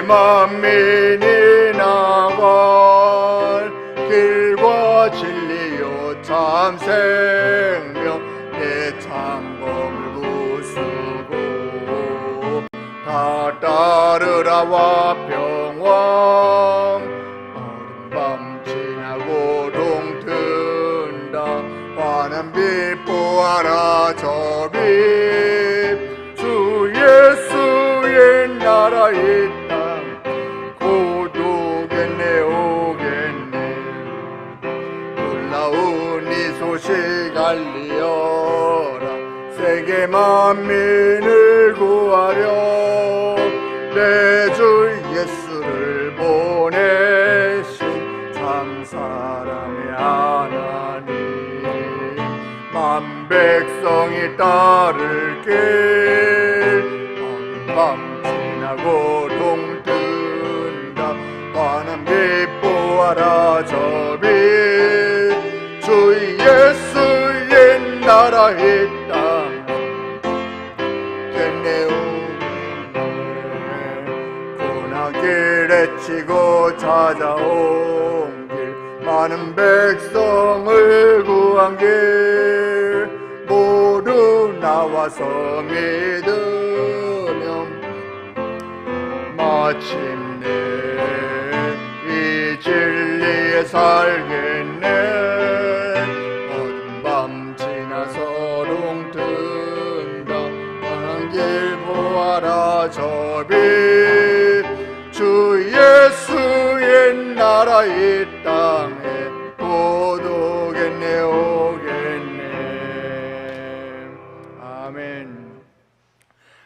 만민이 나갈 길과 진리요 참 생명 내 창검을 부수고 다 따르라 화평왕 어둠밤 지나고 동튼다 환한 빛 보아라 저 빛 주 예수의 나라 이 땅 곧 오겠네 오겠네 놀라운 이 소식 알리어라 세계 만민을 구하려 내 주 예수를 보내신 참 사랑의 하나님 만 백성이 따를 길 밤 지나고 동뜬다 환한 빛 보아라 저 빛 주 예수의 나라 이 땅 겠네 고난길에 치고 찾아온 길 많은 백성을 구한 길 모두 나와서 믿으면 마침내 이 진리에 살겠네 어둠 밤 지나서 동튼다 환한 길 보아라 저 빛 주 예수의 나라 이 땅에 곧 오겠네 오겠네. 아멘.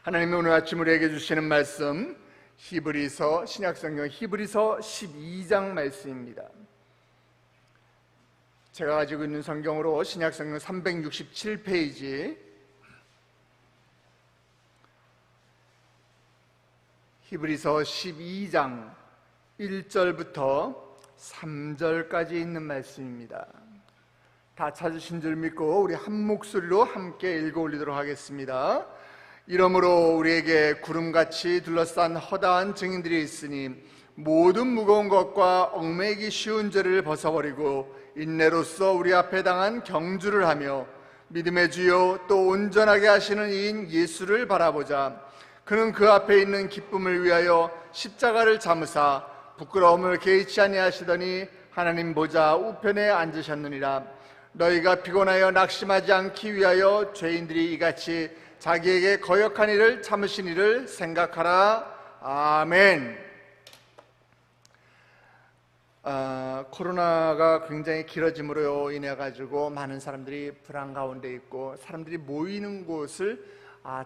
하나님 오늘 아침 우리에게 주시는 말씀 히브리서 신약성경 히브리서 12장 말씀입니다. 제가 가지고 있는 성경으로 신약성경 367페이지 히브리서 12장 1절부터 3절까지 있는 말씀입니다. 다 찾으신 줄 믿고 우리 한 목소리로 함께 읽어 올리도록 하겠습니다. 이러므로 우리에게 구름같이 둘러싼 허다한 증인들이 있으니 모든 무거운 것과 얽매이기 쉬운 죄를 벗어버리고 인내로써 우리 앞에 당한 경주를 하며 믿음의 주요 또 온전하게 하시는 이인 예수를 바라보자. 그는 그 앞에 있는 기쁨을 위하여 십자가를 잠으사 부끄러움을 개의치 아니하시더니 하나님 보좌 우편에 앉으셨느니라. 너희가 피곤하여 낙심하지 않기 위하여 죄인들이 이같이 자기에게 거역한 일을 참으신 일을 생각하라. 아멘. 코로나가 굉장히 길어짐으로 인해 가지고 많은 사람들이 불안 가운데 있고 사람들이 모이는 곳을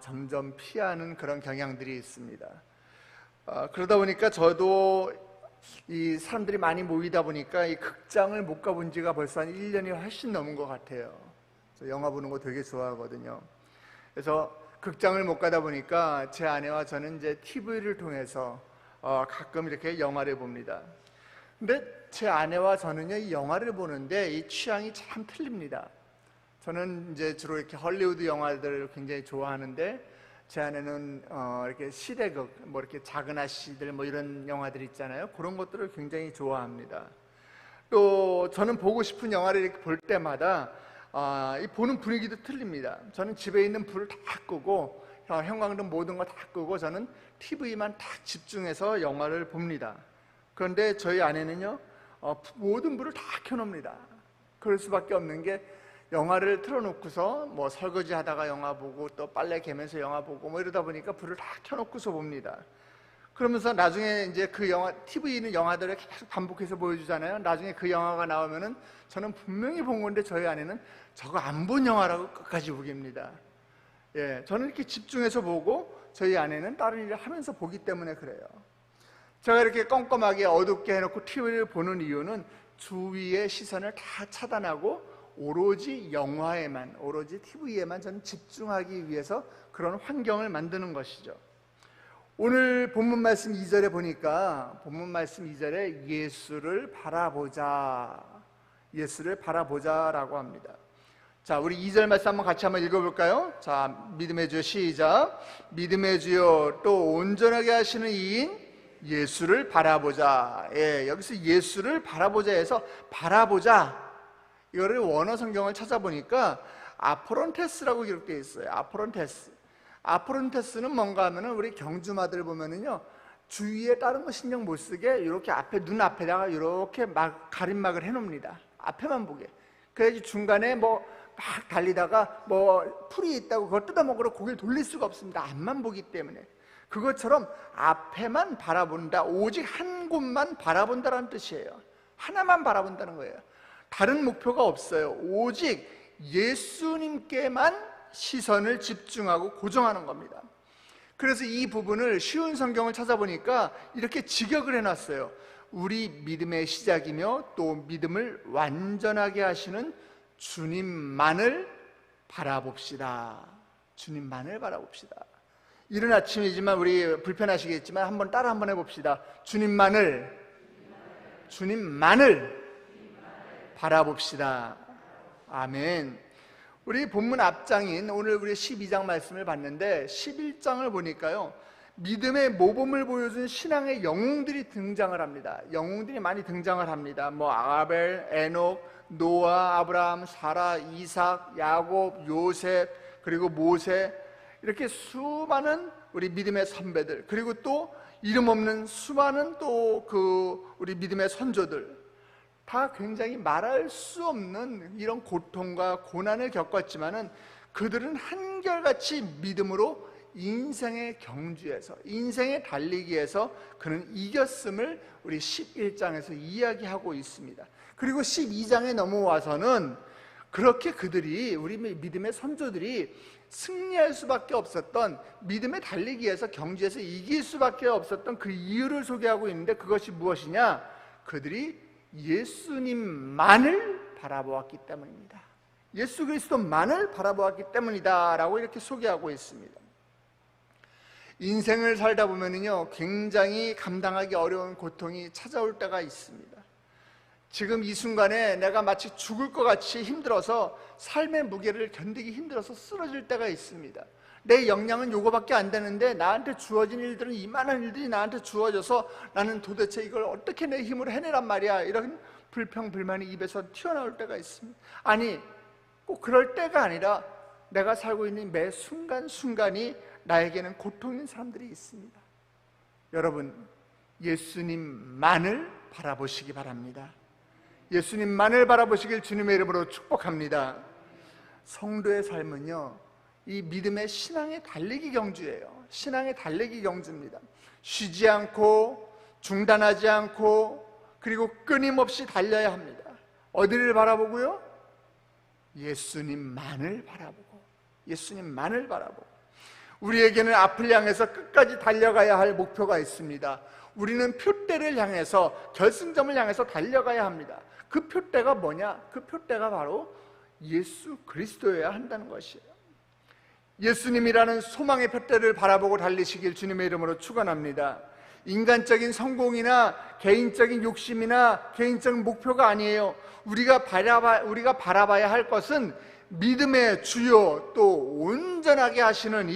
점점 피하는 그런 경향들이 있습니다. 그러다 보니까 저도 이 사람들이 많이 모이다 보니까 이 극장을 못 가본 지가 벌써 한 1년이 훨씬 넘은 것 같아요. 저 영화 보는 거 되게 좋아하거든요. 그래서 극장을 못 가다 보니까 제 아내와 저는 이제 TV를 통해서 가끔 이렇게 영화를 봅니다. 근데 제 아내와 저는요, 이 영화를 보는데 이 취향이 참 틀립니다. 저는 이제 주로 이렇게 헐리우드 영화들을 굉장히 좋아하는데 제 아내는 이렇게 시대극, 뭐 이렇게 작은 아씨들 뭐 이런 영화들 있잖아요. 그런 것들을 굉장히 좋아합니다. 또 저는 보고 싶은 영화를 이렇게 볼 때마다 이 보는 분위기도 틀립니다. 저는 집에 있는 불을 다 끄고 형광등 모든 거 다 끄고 저는 TV만 딱 집중해서 영화를 봅니다. 그런데 저희 아내는요, 모든 불을 다 켜놓습니다. 그럴 수밖에 없는 게 영화를 틀어놓고서 뭐 설거지 하다가 영화 보고 또 빨래 개면서 영화 보고 뭐 이러다 보니까 불을 다 켜놓고서 봅니다. 그러면서 나중에 이제 그 영화, TV에 있는 영화들을 계속 반복해서 보여주잖아요. 나중에 그 영화가 나오면은 저는 분명히 본 건데 저희 아내는 저거 안 본 영화라고 끝까지 보깁니다. 예, 저는 이렇게 집중해서 보고 저희 아내는 다른 일을 하면서 보기 때문에 그래요. 제가 이렇게 껌껌하게 어둡게 해놓고 TV를 보는 이유는 주위의 시선을 다 차단하고 오로지 영화에만, 오로지 TV에만 저는 집중하기 위해서 그런 환경을 만드는 것이죠. 오늘 본문 말씀 2절에 보니까 본문 말씀 2절에 예수를 바라보자, 예수를 바라보자라고 합니다. 자, 우리 2절 말씀 한번 같이 한번 읽어볼까요? 자, 믿음의 주여 시작. 믿음의 주여 또 온전하게 하시는 이인 예수를 바라보자. 예, 여기서 예수를 바라보자 해서 바라보자, 이거를 원어 성경을 찾아보니까 아포론테스라고 기록되어 있어요. 아포론테스. 아포론테스는 뭔가 하면은 우리 경주마들 보면은요, 주위에 다른 거 신경 못 쓰게 이렇게 앞에, 눈 앞에다가 이렇게 막 가림막을 해놓습니다. 앞에만 보게. 그래야지 중간에 뭐 막 달리다가 뭐 풀이 있다고 그걸 뜯어먹으러 고개를 돌릴 수가 없습니다. 앞만 보기 때문에. 그것처럼 앞에만 바라본다, 오직 한 곳만 바라본다라는 뜻이에요. 하나만 바라본다는 거예요. 다른 목표가 없어요. 오직 예수님께만 시선을 집중하고 고정하는 겁니다. 그래서 이 부분을 쉬운 성경을 찾아보니까 이렇게 직역을 해놨어요. 우리 믿음의 시작이며 또 믿음을 완전하게 하시는 주님만을 바라봅시다. 주님만을 바라봅시다. 이른 아침이지만 우리 불편하시겠지만 한번 따라 한번 해봅시다. 주님만을 바라봅시다. 아멘. 우리 본문 앞장인 오늘 우리 12장 말씀을 봤는데 11장을 보니까요, 믿음의 모범을 보여준 신앙의 영웅들이 등장을 합니다. 영웅들이 많이 등장을 합니다. 뭐 아벨, 에녹, 노아, 아브라함, 사라, 이삭, 야곱, 요셉, 그리고 모세, 이렇게 수많은 우리 믿음의 선배들, 그리고 또 이름 없는 수많은 또 그 우리 믿음의 선조들, 다 굉장히 말할 수 없는 이런 고통과 고난을 겪었지만은 그들은 한결같이 믿음으로 인생의 경주에서, 인생의 달리기에서 그는 이겼음을 우리 11장에서 이야기하고 있습니다. 그리고 12장에 넘어와서는 그렇게 그들이, 우리 믿음의 선조들이 승리할 수밖에 없었던, 믿음의 달리기에서, 경주에서 이길 수밖에 없었던 그 이유를 소개하고 있는데, 그것이 무엇이냐? 그들이 예수님만을 바라보았기 때문입니다. 예수 그리스도만을 바라보았기 때문이다 라고 이렇게 소개하고 있습니다. 인생을 살다 보면은요, 굉장히 감당하기 어려운 고통이 찾아올 때가 있습니다. 지금 이 순간에 내가 마치 죽을 것 같이 힘들어서, 삶의 무게를 견디기 힘들어서 쓰러질 때가 있습니다. 내 역량은 요거밖에 안 되는데 나한테 주어진 일들은 이만한 일들이 나한테 주어져서 나는 도대체 이걸 어떻게 내 힘으로 해내란 말이야, 이런 불평불만이 입에서 튀어나올 때가 있습니다. 아니, 꼭 그럴 때가 아니라 내가 살고 있는 매 순간순간이 나에게는 고통인 사람들이 있습니다. 여러분, 예수님만을 바라보시기 바랍니다. 예수님만을 바라보시길 주님의 이름으로 축복합니다. 성도의 삶은요, 이 믿음의 신앙의 달리기 경주예요. 신앙의 달리기 경주입니다. 쉬지 않고 중단하지 않고 그리고 끊임없이 달려야 합니다. 어디를 바라보고요? 예수님만을 바라보고, 예수님만을 바라보고. 우리에게는 앞을 향해서 끝까지 달려가야 할 목표가 있습니다. 우리는 표대를 향해서, 결승점을 향해서 달려가야 합니다. 그 표대가 뭐냐? 그 표대가 바로 예수 그리스도여야 한다는 것이에요. 예수님이라는 소망의 표대를 바라보고 달리시길 주님의 이름으로 축원합니다. 인간적인 성공이나 개인적인 욕심이나 개인적인 목표가 아니에요. 우리가 바라봐야 할 것은 믿음의 주요 또 온전하게 하시는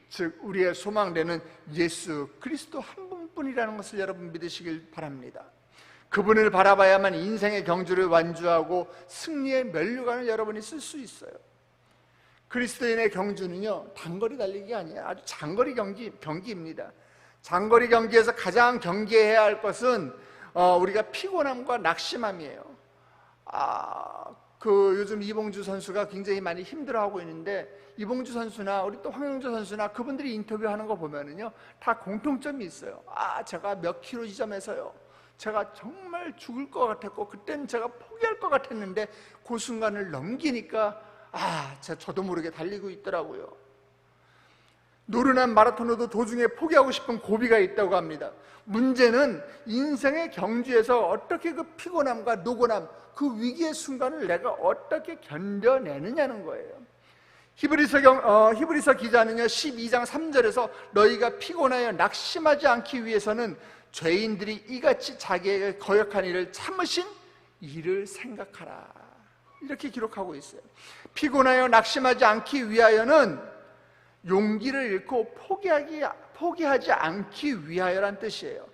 즉 우리의 소망되는 예수 그리스도 한 분뿐이라는 것을 여러분 믿으시길 바랍니다. 그분을 바라봐야만 인생의 경주를 완주하고 승리의 면류관을 여러분이 쓸 수 있어요. 그리스도인의 경주는요, 단거리 달리기가 아니에요. 아주 장거리 경기입니다. 장거리 경기에서 가장 경계해야 할 것은 우리가 피곤함과 낙심함이에요. 요즘 이봉주 선수가 굉장히 많이 힘들어하고 있는데, 이봉주 선수나 우리 또 황영조 선수나 그분들이 인터뷰하는 거 보면은요, 다 공통점이 있어요. 제가 몇 킬로 지점에서요, 제가 정말 죽을 것 같았고 그때는 제가 포기할 것 같았는데 그 순간을 넘기니까 저도 모르게 달리고 있더라고요. 노련한 마라토너도 도중에 포기하고 싶은 고비가 있다고 합니다. 문제는 인생의 경주에서 어떻게 그 피곤함과 노곤함, 그 위기의 순간을 내가 어떻게 견뎌내느냐는 거예요. 히브리서 기자는요, 12장 3절에서 너희가 피곤하여 낙심하지 않기 위해서는 죄인들이 이같이 자기에게 거역한 일을 참으신 이를 생각하라, 이렇게 기록하고 있어요. 피곤하여 낙심하지 않기 위하여는 용기를 잃고 포기하지 않기 위하여란 뜻이에요.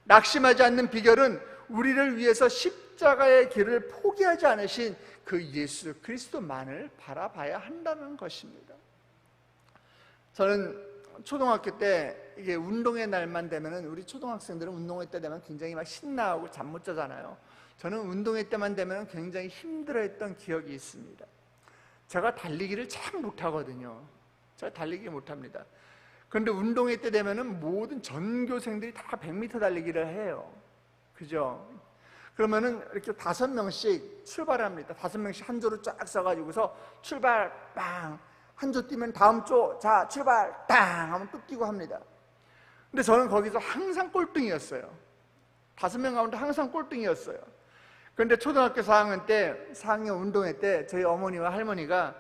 낙심하지 않는 비결은 우리를 위해서 십자가의 길을 포기하지 않으신 그 예수 그리스도만을 바라봐야 한다는 것입니다. 저는 초등학교 때 이게 운동의 날만 되면은, 우리 초등학생들은 운동회 때 되면 굉장히 막 신나하고 잠 못 자잖아요. 저는 운동회 때만 되면 굉장히 힘들어했던 기억이 있습니다. 제가 달리기를 참 못하거든요. 제가 달리기 못합니다. 그런데 운동회 때 되면은 모든 전교생들이 다 100m 달리기를 해요. 그죠? 그러면은 이렇게 5명씩 출발합니다. 5명씩 한 조로 쫙 서가지고서 출발 빵, 한 조 뛰면 다음 조, 자 출발 땅 하면 또 뛰고 합니다. 근데 저는 거기서 항상 꼴등이었어요. 5명 가운데 항상 꼴등이었어요. 그런데 초등학교 4학년 운동회 때 저희 어머니와 할머니가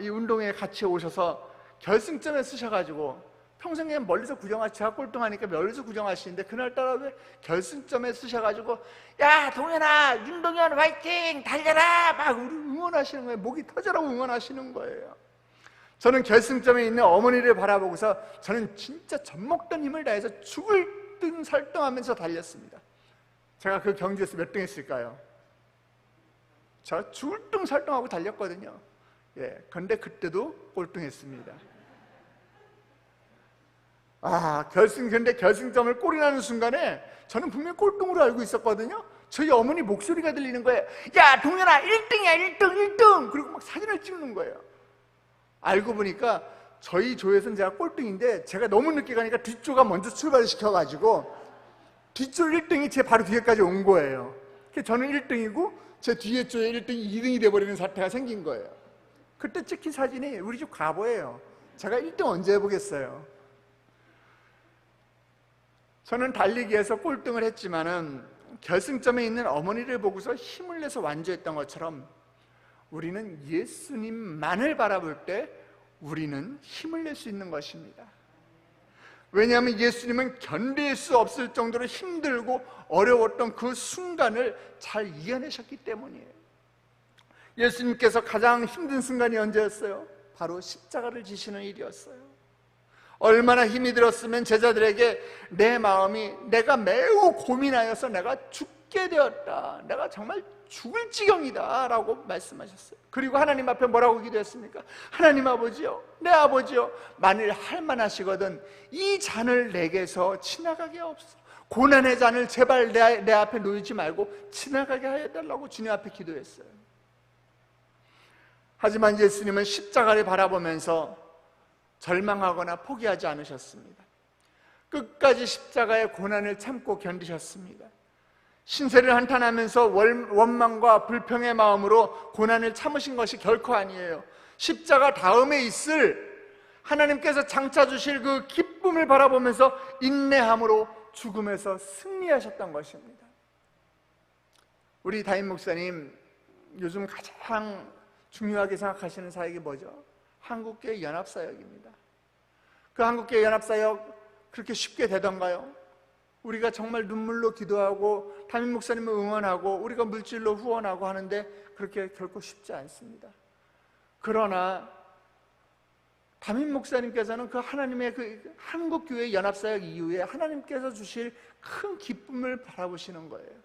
이 운동회에 같이 오셔서 결승점에 쓰셔가지고, 평생에 멀리서 제가 꼴등하니까 멀리서 구경하시는데, 그날따라 왜 결승점에 쓰셔가지고 야 동현아, 윤동현 화이팅, 달려라 막 우리 응원하시는 거예요. 목이 터져라고 응원하시는 거예요. 저는 결승점에 있는 어머니를 바라보고서 저는 진짜 젖먹던 힘을 다해서 죽을 등 설등하면서 달렸습니다. 제가 그 경주에서 몇 등 했을까요? 저 죽을 등 설등하고 달렸거든요. 그런데 그때도 꼴등했습니다. 근데 결승점을 골이 나는 순간에 저는 분명히 꼴등으로 알고 있었거든요. 저희 어머니 목소리가 들리는 거예요. 야 동현아 1등이야 1등. 그리고 막 사진을 찍는 거예요. 알고 보니까 저희 조에서는 제가 꼴등인데, 제가 너무 늦게 가니까 뒷조가 먼저 출발을 시켜가지고 뒷조 1등이 제 바로 뒤에까지 온 거예요. 저는 1등이고 제 뒤에 조에 1등이 2등이 돼버리는 사태가 생긴 거예요. 그때 찍힌 사진이 우리 집 과보예요. 제가 1등 언제 해보겠어요. 저는 달리기에서 꼴등을 했지만은 결승점에 있는 어머니를 보고서 힘을 내서 완주했던 것처럼, 우리는 예수님만을 바라볼 때 우리는 힘을 낼 수 있는 것입니다. 왜냐하면 예수님은 견딜 수 없을 정도로 힘들고 어려웠던 그 순간을 잘 이겨내셨기 때문이에요. 예수님께서 가장 힘든 순간이 언제였어요? 바로 십자가를 지시는 일이었어요. 얼마나 힘이 들었으면 제자들에게 내 마음이, 내가 매우 고민하여서 내가 죽게 되었다, 내가 정말 죽을 지경이다 라고 말씀하셨어요. 그리고 하나님 앞에 뭐라고 기도했습니까? 하나님 아버지요, 내 아버지요, 만일 할만하시거든 이 잔을 내게서 지나가게 하옵소서. 고난의 잔을 제발 내 앞에 놓이지 말고 지나가게 하여 달라고 주님 앞에 기도했어요. 하지만 예수님은 십자가를 바라보면서 절망하거나 포기하지 않으셨습니다. 끝까지 십자가의 고난을 참고 견디셨습니다. 신세를 한탄하면서 원망과 불평의 마음으로 고난을 참으신 것이 결코 아니에요. 십자가 다음에 있을 하나님께서 장차 주실 그 기쁨을 바라보면서 인내함으로 죽음에서 승리하셨던 것입니다. 우리 담임 목사님 요즘 가장 중요하게 생각하시는 사역이 뭐죠? 한국교회 연합사역입니다. 그 한국교회 연합사역 그렇게 쉽게 되던가요? 우리가 정말 눈물로 기도하고 담임 목사님을 응원하고 우리가 물질로 후원하고 하는데 그렇게 결코 쉽지 않습니다. 그러나 담임 목사님께서는 그 하나님의 그 한국교회 연합사역 이후에 하나님께서 주실 큰 기쁨을 바라보시는 거예요.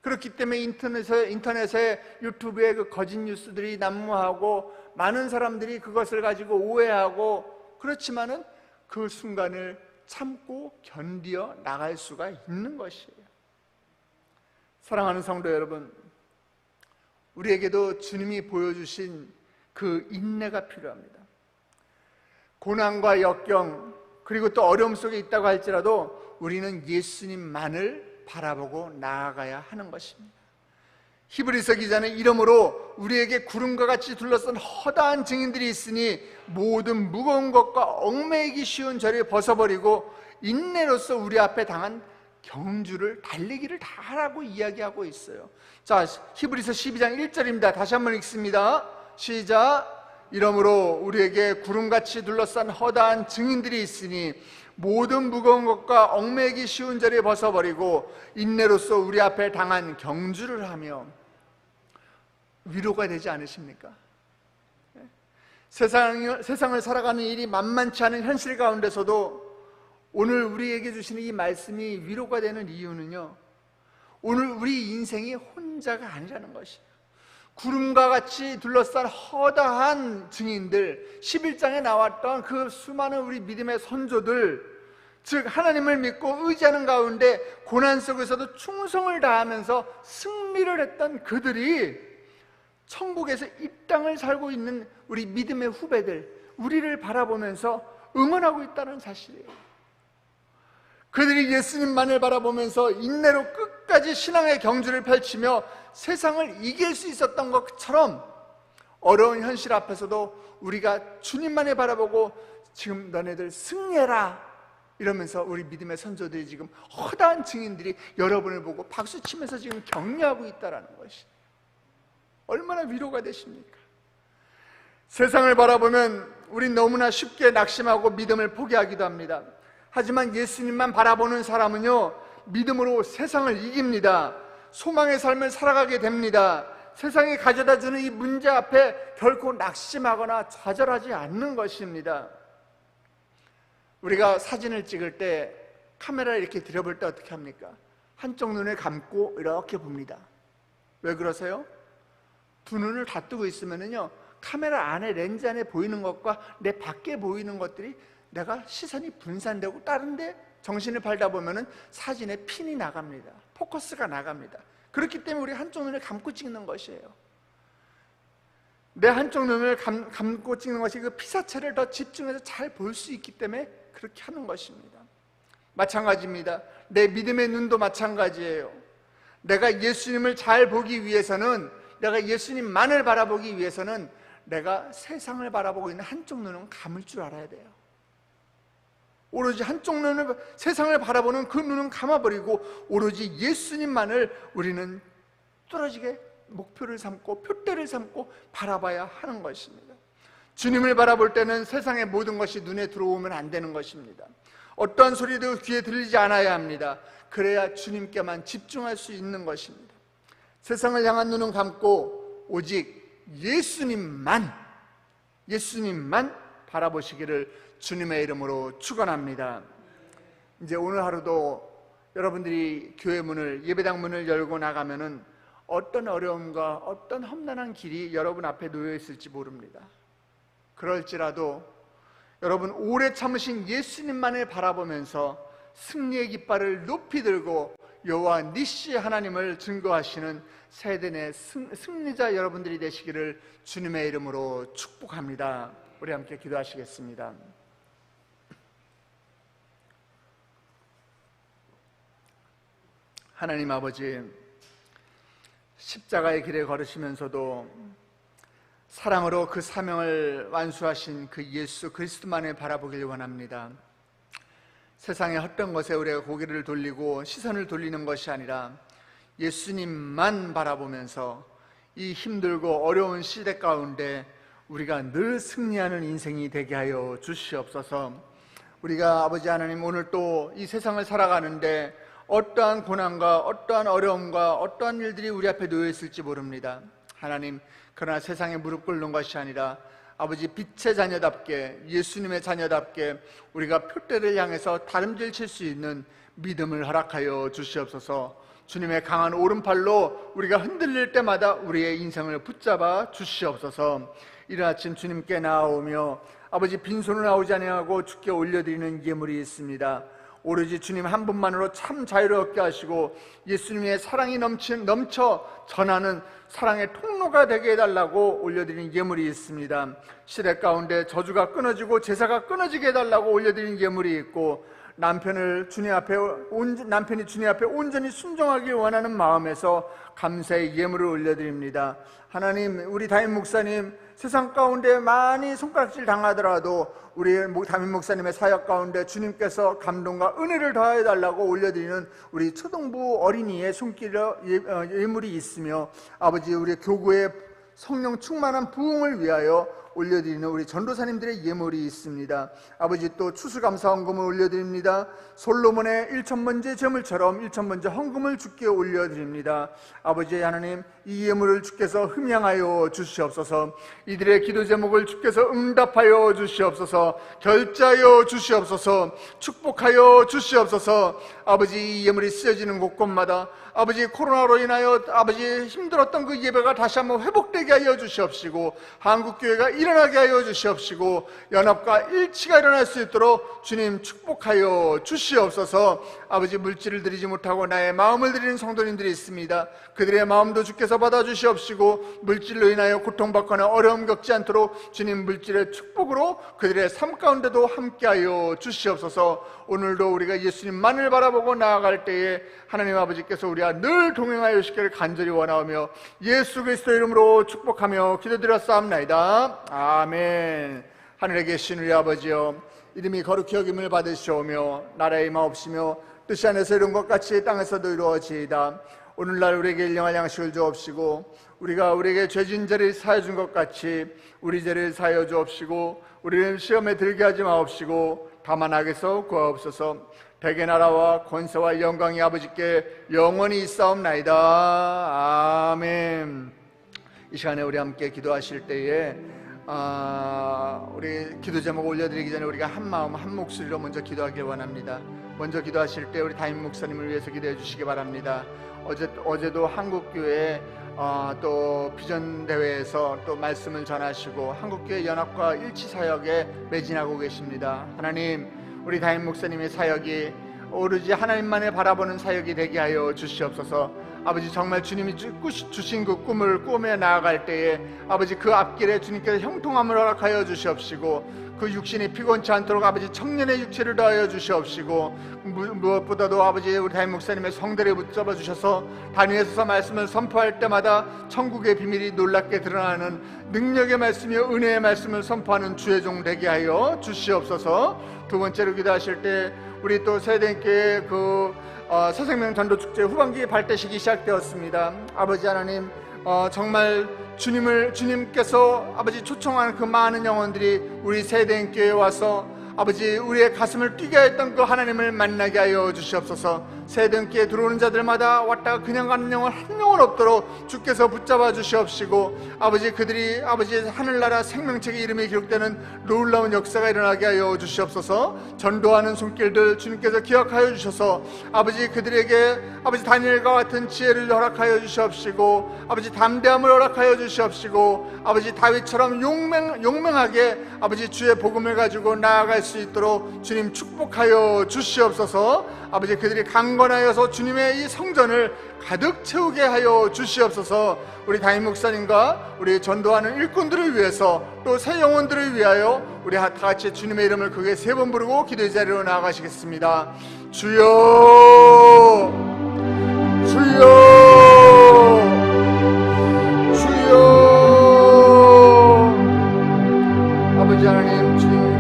그렇기 때문에 인터넷에 유튜브에 그 거짓 뉴스들이 난무하고 많은 사람들이 그것을 가지고 오해하고, 그렇지만은 그 순간을 참고 견디어 나갈 수가 있는 것이에요. 사랑하는 성도 여러분, 우리에게도 주님이 보여주신 그 인내가 필요합니다. 고난과 역경 그리고 또 어려움 속에 있다고 할지라도 우리는 예수님만을 바라보고 나아가야 하는 것입니다. 히브리서 기자는 이러므로 우리에게 구름과 같이 둘러싼 허다한 증인들이 있으니 모든 무거운 것과 얽매이기 쉬운 저를 벗어버리고 인내로서 우리 앞에 당한 경주를 달리기를 다 하라고 이야기하고 있어요. 자, 히브리서 12장 1절입니다. 다시 한번 읽습니다. 시작. 이러므로 우리에게 구름같이 둘러싼 허다한 증인들이 있으니 모든 무거운 것과 얽매이기 쉬운 자를 벗어버리고 인내로서 우리 앞에 당한 경주를 하며. 위로가 되지 않으십니까? 세상을 살아가는 일이 만만치 않은 현실 가운데서도 오늘 우리에게 주시는 이 말씀이 위로가 되는 이유는요, 오늘 우리 인생이 혼자가 아니라는 것이에요. 구름과 같이 둘러싼 허다한 증인들, 11장에 나왔던 그 수많은 우리 믿음의 선조들, 즉 하나님을 믿고 의지하는 가운데 고난 속에서도 충성을 다하면서 승리를 했던 그들이 천국에서 이 땅을 살고 있는 우리 믿음의 후배들, 우리를 바라보면서 응원하고 있다는 사실이에요. 그들이 예수님만을 바라보면서 인내로 끝까지 신앙의 경주를 펼치며 세상을 이길 수 있었던 것처럼 어려운 현실 앞에서도 우리가 주님만을 바라보고 지금 너네들 승리해라 이러면서 우리 믿음의 선조들이 지금 허다한 증인들이 여러분을 보고 박수치면서 지금 격려하고 있다는 것이 얼마나 위로가 되십니까? 세상을 바라보면 우린 너무나 쉽게 낙심하고 믿음을 포기하기도 합니다. 하지만 예수님만 바라보는 사람은요, 믿음으로 세상을 이깁니다. 소망의 삶을 살아가게 됩니다. 세상이 가져다주는 이 문제 앞에 결코 낙심하거나 좌절하지 않는 것입니다. 우리가 사진을 찍을 때 카메라를 이렇게 들여볼 때 어떻게 합니까? 한쪽 눈을 감고 이렇게 봅니다. 왜 그러세요? 두 눈을 다 뜨고 있으면요, 카메라 안에 렌즈 안에 보이는 것과 내 밖에 보이는 것들이 내가 시선이 분산되고 다른 데 정신을 팔다 보면은 사진에 핀이 나갑니다. 포커스가 나갑니다. 그렇기 때문에 우리 한쪽 눈을 감고 찍는 것이에요. 내 한쪽 눈을 감고 찍는 것이 그 피사체를 더 집중해서 잘 볼 수 있기 때문에 그렇게 하는 것입니다. 마찬가지입니다. 내 믿음의 눈도 마찬가지예요. 내가 예수님을 잘 보기 위해서는, 내가 예수님만을 바라보기 위해서는 내가 세상을 바라보고 있는 한쪽 눈은 감을 줄 알아야 돼요. 오로지 한쪽 눈을, 세상을 바라보는 그 눈은 감아버리고 오로지 예수님만을 우리는 뚫어지게 목표를 삼고 표대를 삼고 바라봐야 하는 것입니다. 주님을 바라볼 때는 세상의 모든 것이 눈에 들어오면 안 되는 것입니다. 어떠한 소리도 귀에 들리지 않아야 합니다. 그래야 주님께만 집중할 수 있는 것입니다. 세상을 향한 눈은 감고 오직 예수님만 바라보시기를 주님의 이름으로 축원합니다. 이제 오늘 하루도 여러분들이 교회 문을, 예배당 문을 열고 나가면은 어떤 어려움과 어떤 험난한 길이 여러분 앞에 놓여 있을지 모릅니다. 그럴지라도 여러분 오래 참으신 예수님만을 바라보면서 승리의 깃발을 높이 들고 여호와 니시 하나님을 증거하시는 세대의 승리자 여러분들이 되시기를 주님의 이름으로 축복합니다. 우리 함께 기도하시겠습니다. 하나님 아버지, 십자가의 길에 걸으시면서도 사랑으로 그 사명을 완수하신 그 예수 그리스도만을 바라보길 원합니다. 세상의 헛된 것에 우리가 고개를 돌리고 시선을 돌리는 것이 아니라 예수님만 바라보면서 이 힘들고 어려운 시대 가운데 우리가 늘 승리하는 인생이 되게 하여 주시옵소서. 우리가 아버지 하나님, 오늘 또 이 세상을 살아가는데 어떠한 고난과 어떠한 어려움과 어떠한 일들이 우리 앞에 놓여 있을지 모릅니다. 하나님, 그러나 세상에 무릎 꿇는 것이 아니라 아버지 빛의 자녀답게, 예수님의 자녀답게 우리가 표대를 향해서 다름질 칠 수 있는 믿음을 허락하여 주시옵소서. 주님의 강한 오른팔로 우리가 흔들릴 때마다 우리의 인생을 붙잡아 주시옵소서. 이른 아침 주님께 나아오며 아버지 빈손으로 나오지 아니하고 주께 올려드리는 예물이 있습니다. 오로지 주님 한 분만으로 참 자유롭게 하시고 예수님의 사랑이 넘쳐 전하는 사랑의 통로가 되게 해달라고 올려드린 예물이 있습니다. 시대 가운데 저주가 끊어지고 제사가 끊어지게 해달라고 올려드린 예물이 있고, 남편이 주님 앞에 온전히 순종하길 원하는 마음에서 감사의 예물을 올려드립니다. 하나님, 우리 담임 목사님 세상 가운데 많이 손가락질 당하더라도 우리 담임 목사님의 사역 가운데 주님께서 감동과 은혜를 더해 달라고 올려드리는 우리 초등부 어린이의 손길의 예물이 있으며, 아버지 우리 교구의 성령 충만한 부흥을 위하여 올려드리는 우리 전도사님들의 예물이 있습니다. 아버지 또 추수감사헌금을 올려드립니다. 솔로몬의 1천번째 제물처럼 1천번째 헌금을 주께 올려드립니다. 아버지 하나님, 이 예물을 주께서 흠양하여 주시옵소서. 이들의 기도 제목을 주께서 응답하여 주시옵소서. 결제하여 주시옵소서. 축복하여 주시옵소서. 아버지, 이 예물이 쓰여지는 곳곳마다 아버지 코로나로 인하여 아버지 힘들었던 그 예배가 다시 한번 회복되게 하여 주시옵시고, 한국교회가 일어나게 하여 주시옵시고, 연합과 일치가 일어날 수 있도록 주님 축복하여 주시옵소서. 아버지, 물질을 드리지 못하고 나의 마음을 드리는 성도님들이 있습니다. 그들의 마음도 주께서 받아주시옵시고, 물질로 인하여 고통받거나 어려움 겪지 않도록 주님 물질의 축복으로 그들의 삶 가운데도 함께하여 주시옵소서. 오늘도 우리가 예수님만을 바라보고 나아갈 때에 하나님 아버지께서 우리와 늘 동행하여 주시기를 간절히 원하오며 예수 그리스도의 이름으로 축복하며 기도드렸사옵나이다. 아멘. 하늘에 계신 우리 아버지여, 이름이 거룩히 여김을 받으시오며 나라의 임하옵시며 뜻이 하늘에서 이룬 것 같이 땅에서도 이루어지이다. 오늘날 우리에게 일용할 양식을 주옵시고, 우리가 우리에게 죄진 죄를 사하여 준 것 같이 우리 죄를 사하여 주옵시고, 우리를 시험에 들게 하지 마옵시고 다만 악에서 구하옵소서. 백의 나라와 권세와 영광이 아버지께 영원히 있사옵나이다. 아멘. 이 시간에 우리 함께 기도하실 때에 우리 기도 제목 올려드리기 전에 우리가 한 마음 한 목소리로 먼저 기도하길 원합니다. 먼저 기도하실 때 우리 담임 목사님을 위해서 기도해 주시기 바랍니다. 어제도 한국교회 또 비전대회에서 또 말씀을 전하시고 한국교회 연합과 일치사역에 매진하고 계십니다. 하나님, 우리 담임 목사님의 사역이 오로지 하나님만을 바라보는 사역이 되게 하여 주시옵소서. 아버지, 정말 주님이 주신 그 꿈을 꾸며 나아갈 때에 아버지 그 앞길에 주님께서 형통함을 허락하여 주시옵시고, 그 육신이 피곤치 않도록 아버지 청년의 육체를 더하여 주시옵시고, 무엇보다도 아버지 우리 담임 목사님의 성대를 붙잡아 주셔서 단위에 서서 말씀을 선포할 때마다 천국의 비밀이 놀랍게 드러나는 능력의 말씀이요 은혜의 말씀을 선포하는 주의 종 되게 하여 주시옵소서. 두 번째로 기도하실 때 우리 또 세대교회 새생명 전도축제 후반기 발대식이 시작되었습니다. 아버지 하나님, 정말 주님께서 아버지 초청하는 그 많은 영혼들이 우리 세대교회에 와서 아버지 우리의 가슴을 뛰게 했던 그 하나님을 만나게 하여 주시옵소서. 세대교회에 들어오는 자들마다 왔다가 그냥 가는 영혼 한 영혼 없도록 주께서 붙잡아 주시옵시고, 아버지 그들이 아버지 하늘나라 생명책의 이름이 기록되는 놀라운 역사가 일어나게 하여 주시옵소서. 전도하는 손길들 주님께서 기억하여 주셔서 아버지 그들에게 아버지 다니엘과 같은 지혜를 허락하여 주시옵시고, 아버지 담대함을 허락하여 주시옵시고, 아버지 다윗처럼 용맹하게 아버지 주의 복음을 가지고 나아갈 수 있도록 주님 축복하여 주시옵소서. 아버지 그들이 강건하여서 주님의 이 성전을 가득 채우게 하여 주시옵소서. 우리 담임 목사님과 우리 전도하는 일꾼들을 위해서 또 새 영혼들을 위하여 우리 다 같이 주님의 이름을 크게 세 번 부르고 기도의 자리로 나아가시겠습니다. 주여, 주여, 주여. 아버지 하나님, 주님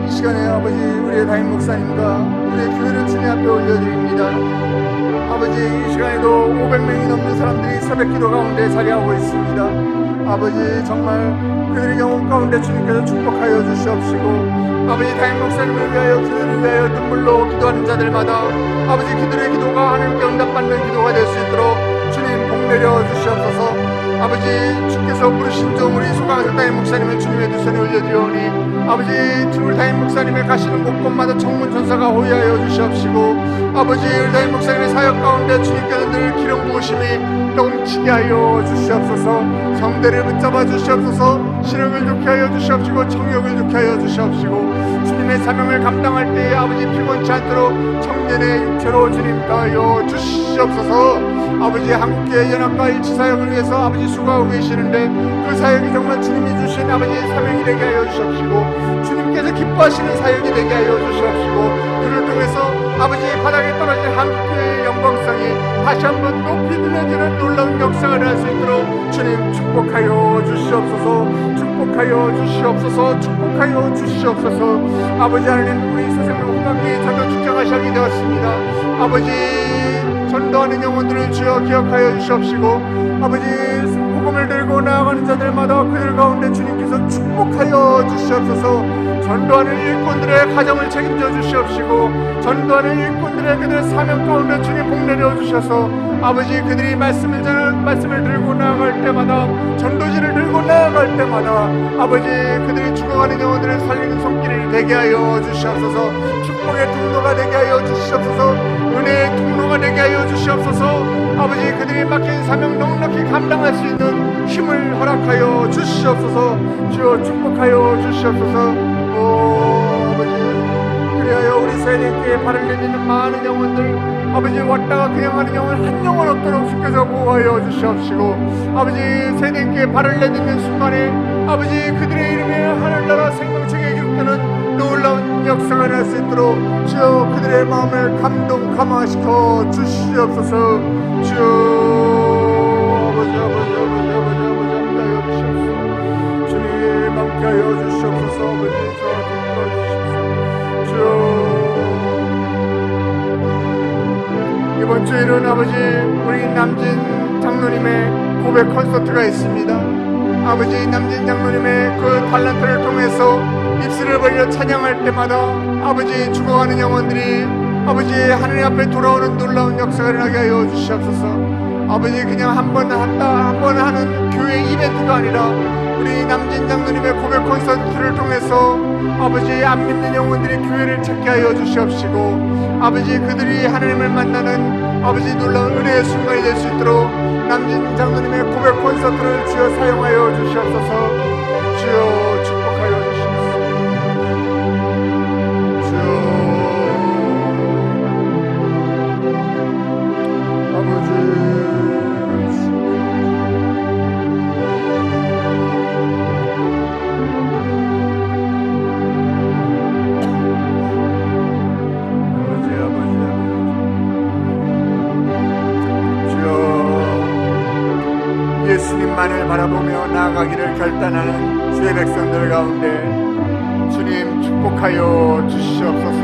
이 시간에 아버지 우리의 담임 목사님과 우리의 교회를 주님 앞에 올려드립니다. 아버지, 이 시간에도 500명이 넘는 사람들이 새벽 기도 가운데 자리하고 있습니다. 아버지, 정말 그들의 영혼 가운데 주님께서 축복하여 주시옵시고, 아버지 담임 목사님을 위하여 그들을 위하여 눈물로 기도하는 자들마다 아버지 그들의 기도가 하나님께 응답받는 기도가 될 수 있도록 주님 복 내려 주시옵소서. 아버지, 주께서 부르신 종 우리 소강하신 담임 목사님을 주님의 두 손에 올려드리오니 아버지 우리 담임 목사님의 가시는 곳곳마다 청문 전사가 호위하여 주시옵시고, 아버지 우리 담임 목사님의 사역 가운데 주님께서 늘 기름 부으심이 넘치게 하여 주시옵소서. 성대를 붙잡아 주시옵소서. 시력을 좋게 하여 주시옵시고, 청력을 좋게 하여 주시옵시고, 주님의 사명을 감당할 때에 아버지 피곤치 않도록 청년의 육체로 주님 더하여 주시옵소서. 아버지 한국교회 연합과 일치사역을 위해서 아버지 수고하고 계시는데 그 사역이 정말 주님이 주신 아버지 사명이 되게 하여 주시옵시고, 주님께서 기뻐하시는 사역이 되게 하여 주시옵시고, 그를 통해서 아버지 바닥에 떨어진 한국교회의 영광성이 다시 한번 높이 들려지는 놀라운 역사가 날 수 있도록 주님 축복하여 주시옵소서. 축복하여 주시옵소서. 축복하여 주시옵소서. 아버지 하나님, 우리 새생명 후반기에 전도 축제가 시작이 되었습니다. 아버지 전도하는 영혼들을 주여 기억하여 주시옵시고, 아버지 복음을 들고 나아가는 자들마다 그들 가운데 주님께서 주시옵소서. 축복하여 주시옵소서. 전도하는 일꾼들의 가정을 책임져 주시옵시고, 전도하는 일꾼들의 그들 사명 가운데 주님 복내려 주셔서 아버지 그들이 말씀을 들고 나아갈 때마다, 전도지를 들고 나아갈 때마다 아버지 그들이 죽어가는 영혼들을 살리는 손길이 되게 하여 주시옵소서. 축복의 통로가 되게 하여 주시옵소서. 은혜의 통로가 되게 하여 주시옵소서. 아버지 그들이 맡긴 사명 넉넉히 감당할 수 있는 힘을 허락하여 주시옵소서. 주여 축복하여 주시옵소서. 아버지 그리하여 우리 세대교회에 발을 내딛는 많은 영혼들, 아버지 왔다가 그냥 가는 영혼 한 영혼 없도록 주께서 보호하여 주시옵시고, 아버지 세대교회에 발을 내딛는 순간에 아버지 그들의 이름에 하늘나라 생명책에 기록되는 놀라운 역사가 날 수 있도록 주여 그들의 마음을 감동 감화시켜 주시옵소서. 주여 아버지 함께하여 주시옵소서. 주님 함께하여 주시옵소서. 아버지 이번 주일은 아버지 우리 남진 장로님의 고백 콘서트가 있습니다. 아버지 남진 장로님의 그 달란트를 통해서 입술을 벌려 찬양할 때마다 아버지 죽어가는 영혼들이 아버지 하느님 앞에 돌아오는 놀라운 역사가 일어나게 하여 주시옵소서. 아버지 그냥 한 번 하는 교회 이벤트가 아니라 우리 남진 장로님의 고백 콘서트를 통해서 아버지 안 믿는 영혼들이 교회를 찾게 하여 주시옵시고, 아버지 그들이 하나님을 만나는 아버지 놀라운 은혜의 순간이 될 수 있도록 남진 장로님의 고백 콘서트를 주여 사용하여 주시옵소서. 주여 축복하여 주시옵소서. 주여 예수님만을 바라보며 나아가기를 결단하는 주의 백성들 가운데 주님 축복하여 주시옵소서.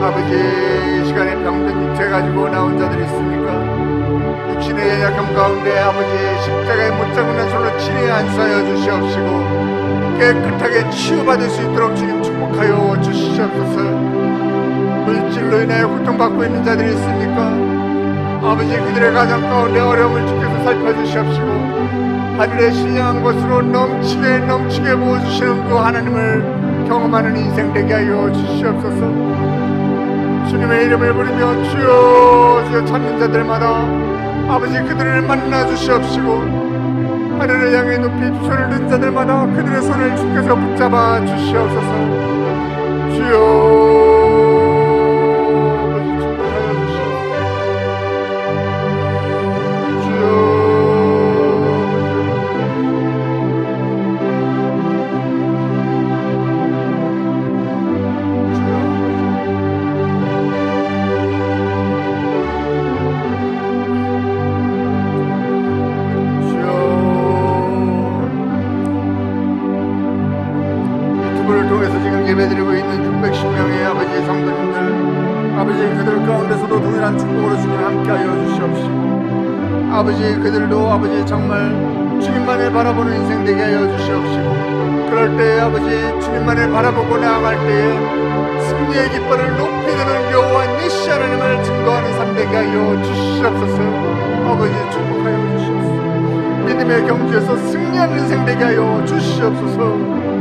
아버지 이 시간에 병든 육체 가지고 나온 자들이 있습니까? 육신의 연약함 가운데 아버지 십자가에 못 잡는 손으로 친히 안수하여 주시옵시고 깨끗하게 치유받을 수 있도록 주님 축복하여 주시옵소서. 물질로 인하여 고통받고 있는 자들이 있습니까? 아버지 그들의 가정 가운데 어려움을 주께서 살펴주시옵시고 하늘의 신령한 것으로 넘치게 부어주시는 그 하나님을 경험하는 인생 되게 하여 주시옵소서. 주님의 이름을 부르며 주여 찾는 자들마다 아버지 그들을 만나 주시옵시고, 하늘을 향해 높이 두 손을 든 자들마다 그들의 손을 주께서 붙잡아 주시옵소서. 주여 예배드리고 있는 610명의 아버지 성도님들, 아버지 그들 가운데서도 동일한 축복으로 주님 함께하여 주시옵시고, 아버지 그들도 아버지 정말 주님만을 바라보는 인생 되게 하여 주시옵시고, 그럴 때에 아버지 주님만을 바라보고 나아갈 때에 승리의 깃발을 높이 드는 여호와 니시 하나님을 증거하는 삶 되게 하여 주시옵소서. 아버지 축복하여 주시옵소서. 믿음의 경주에서 승리하는 인생 되게 하여 주시옵소서.